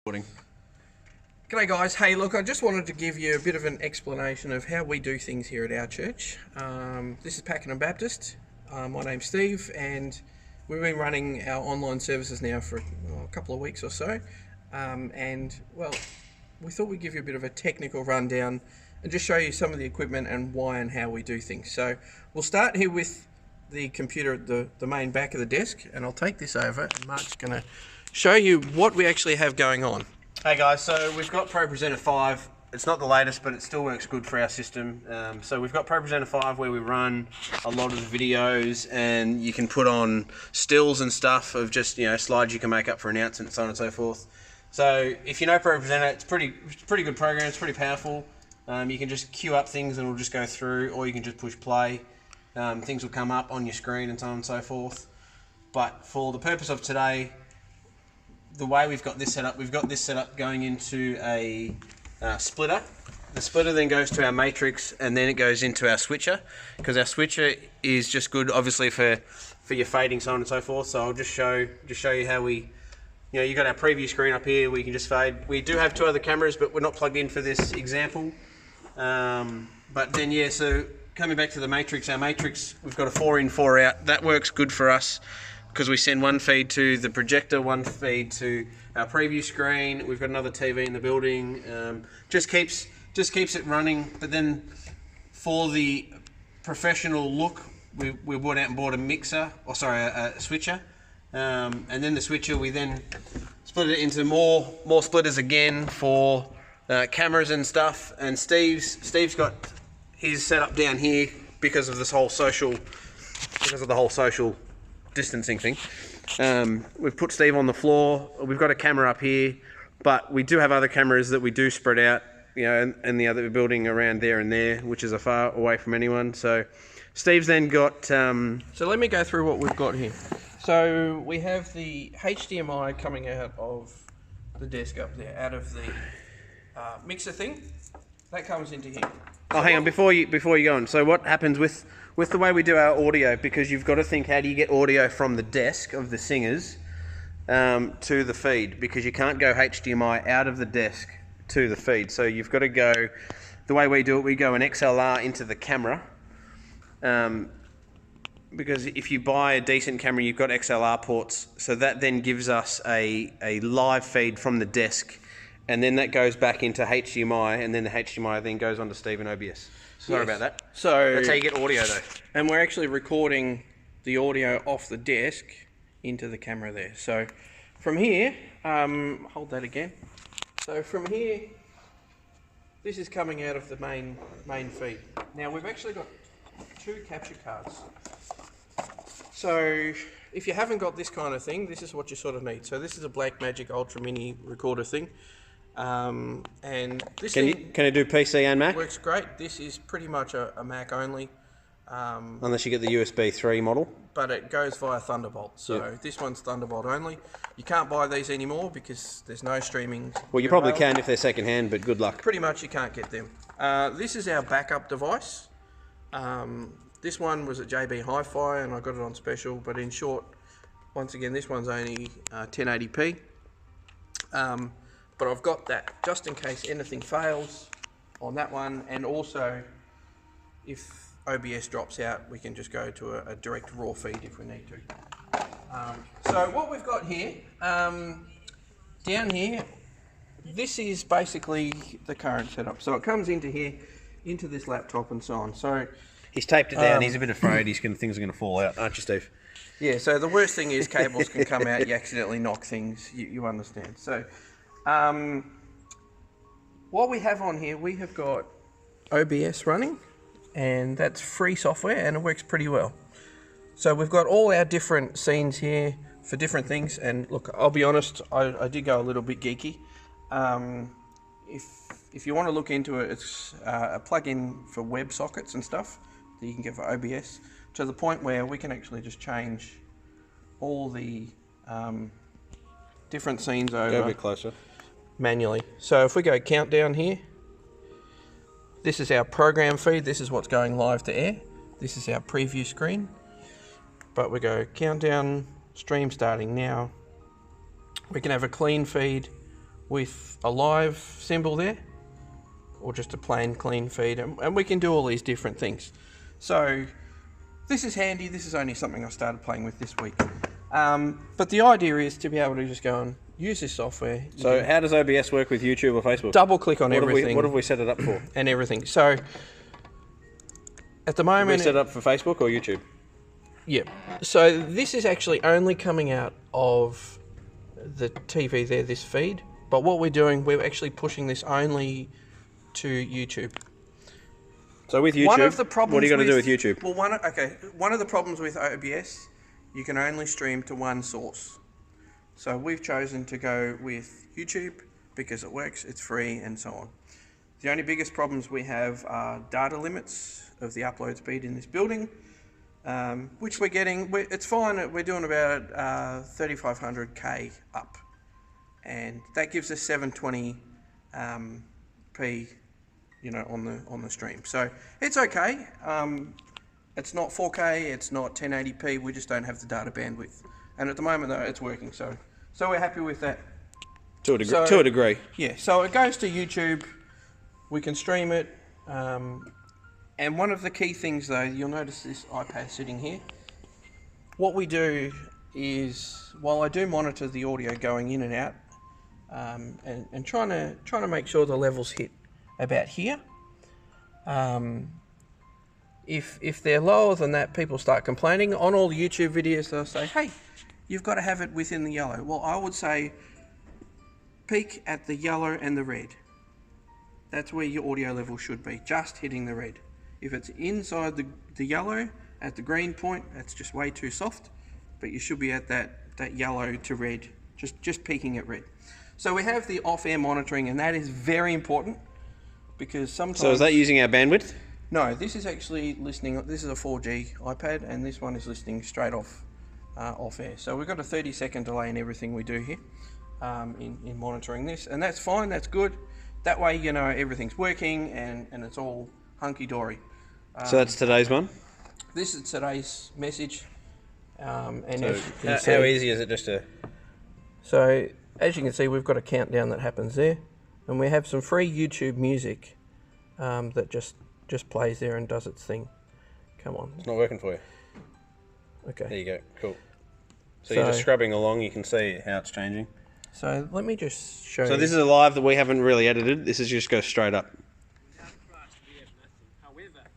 G'day guys, hey look, I just wanted to give you a bit of an explanation of how we do things here at our church. This is Pakenham Baptist. My name's Steve and we've been running our online services now for a couple of weeks or so. And well, we thought we'd give you a bit of a technical rundown and just show you some of the equipment and why and how we do things. So we'll start here with the computer at the main back of the desk, and I'll take this over and Mark's going to show you what we actually have going on. Hey guys, so we've got ProPresenter 5. It's not the latest, but it still works good for our system. So we've got ProPresenter 5 where we run a lot of the videos, and you can put on stills and stuff of just, slides you can make up for announcements, so on and so forth. So if you know ProPresenter, it's pretty good program. It's pretty powerful. You can just queue up things and it'll just go through, or you can just push play. Things will come up on your screen and so on and so forth. But for the purpose of today, the way we've got this set up going into a splitter. The splitter then goes to our matrix, and then it goes into our switcher, because our switcher is just good obviously for your fading, so on and so forth. So I'll just show you how we, you got our preview screen up here where you can just fade. We do have two other cameras, but we're not plugged in for this example. But then so coming back to the matrix, our matrix, we've got a 4 in 4 out. That works good for us because we send one feed to the projector, one feed to our preview screen. We've got another TV in the building. Just keeps it running. But then for the professional look, we went out and bought a switcher. And then the switcher, we then split it into more splitters again for cameras and stuff. And Steve's got his setup down here because of the whole social distancing thing. We've put Steve on the floor. We've got a camera up here, but we do have other cameras that we do spread out, in the other building around there and there, which is a far away from anyone. So Steve's then got... So let me go through what we've got here. So we have the HDMI coming out of the desk up there, out of the mixer thing. That comes into here. Oh, hang on, before you go on. So what happens with the way we do our audio, because you've got to think, how do you get audio from the desk of the singers to the feed? Because you can't go HDMI out of the desk to the feed. So you've got to go, the way we do it, we go an XLR into the camera. Because if you buy a decent camera, you've got XLR ports. So that then gives us a live feed from the desk. And then that goes back into HDMI, and then the HDMI then goes onto Steve and OBS. Sorry about that. So that's how you get audio though. And we're actually recording the audio off the desk into the camera there. So from here, hold that again. So from here, this is coming out of the main feed. Now we've actually got 2 capture cards. So if you haven't got this kind of thing, this is what you sort of need. So this is a Blackmagic Ultra Mini recorder thing. And this can it do PC and Mac? Works great. This is pretty much a Mac only. Unless you get the USB 3 model. But it goes via Thunderbolt. So This one's Thunderbolt only. You can't buy these anymore because there's no streaming. Well, you probably can if they're second hand, but good luck. Pretty much you can't get them. This is our backup device. This one was at JB Hi-Fi and I got it on special, but in short, once again, this one's only 1080p. But I've got that just in case anything fails on that one, and also if OBS drops out, we can just go to a direct raw feed if we need to. So what we've got here, down here, this is basically the current setup. So it comes into here, into this laptop and so on. So he's taped it down. He's a bit afraid things are going to fall out, aren't you, Steve? Yeah, so the worst thing is cables can come out, you accidentally knock things, you understand. So what we have on here, we have got OBS running, and that's free software and it works pretty well. So we've got all our different scenes here for different things, and look, I'll be honest, I did go a little bit geeky. If you want to look into it, it's a plug-in for web sockets and stuff that you can get for OBS, to the point where we can actually just change all the different scenes over. Go a bit closer. Manually. So if we go countdown here, this is our program feed. This is what's going live to air. This is our preview screen. But we go countdown, stream starting now. We can have a clean feed, with a live symbol there, or just a plain clean feed, and we can do all these different things. So this is handy. This is only something I started playing with this week. But the idea is to be able to just go and use this software. So how does OBS work with YouTube or Facebook? Double click on everything. What have we set it up for? And everything. So at the moment, We set it up for Facebook or YouTube? yeah. So this is actually only coming out of the TV there, this feed. But what we're doing, we're actually pushing this only to YouTube. So with YouTube, One of the problems what are you going to do with YouTube? Well, one of the problems with OBS, you can only stream to one source. So we've chosen to go with YouTube because it works, it's free, and so on. The only biggest problems we have are data limits of the upload speed in this building, which we're getting. It's fine. We're doing about 3500K up, and that gives us 720p. On the stream, so it's okay. It's not 4K, it's not 1080p. We just don't have the data bandwidth, and at the moment though, it's working. So we're happy with that. To a degree. Yeah. So it goes to YouTube. We can stream it, and one of the key things though, you'll notice this iPad sitting here. What we do is, while I do monitor the audio going in and out, and trying to make sure the levels hit about here. If they're lower than that, people start complaining. On all the YouTube videos, they'll say, hey, you've got to have it within the yellow. Well, I would say peak at the yellow and the red. That's where your audio level should be, just hitting the red. If it's inside the yellow, at the green point, that's just way too soft, but you should be at that yellow to red, just peaking at red. So we have the off-air monitoring, and that is very important. Because sometimes... So is that using our bandwidth? No, this is actually listening. This is a 4G iPad, and this one is listening straight off air. So we've got a 30-second delay in everything we do here in monitoring this, and that's fine. That's good. That way, you know, everything's working and it's all hunky-dory. So that's today's one? This is today's message. And so how easy is it just to... So as you can see, we've got a countdown that happens there. And we have some free YouTube music that just plays there and does its thing. Come on. It's not working for you. Okay. There you go. Cool. So you're just scrubbing along. You can see how it's changing. So let me just show you. So this is a live that we haven't really edited. This is just go straight up. Without Christ, we have nothing. However,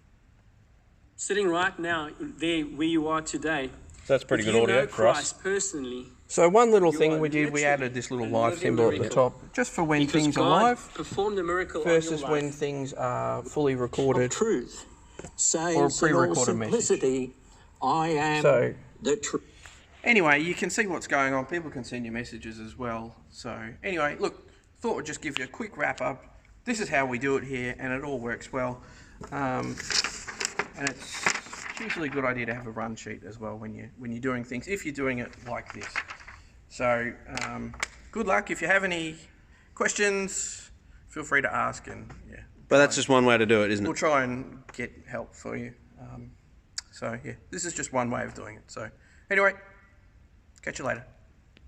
sitting right now there where you are today, So that's pretty if good you audio know for us. Christ personally, So one little You thing are we did, we literally added this little a live living symbol at the miracle. top, just for when because things are God live performed a miracle versus on your when life things are fully of recorded. truth, saying Or a in all pre-recorded message. simplicity, I am So the truth. anyway, you can see what's going on. People can send you messages as well. So anyway, look, thought we'd just give you a quick wrap up. This is how we do it here, and it all works well. And it's usually a good idea to have a run sheet as well when you're doing things, if you're doing it like this. So good luck. If you have any questions, feel free to ask, and yeah. But that's just one way to do it, isn't We'll it? try and get help for you. So yeah, this is just one way of doing it. So anyway, catch you later.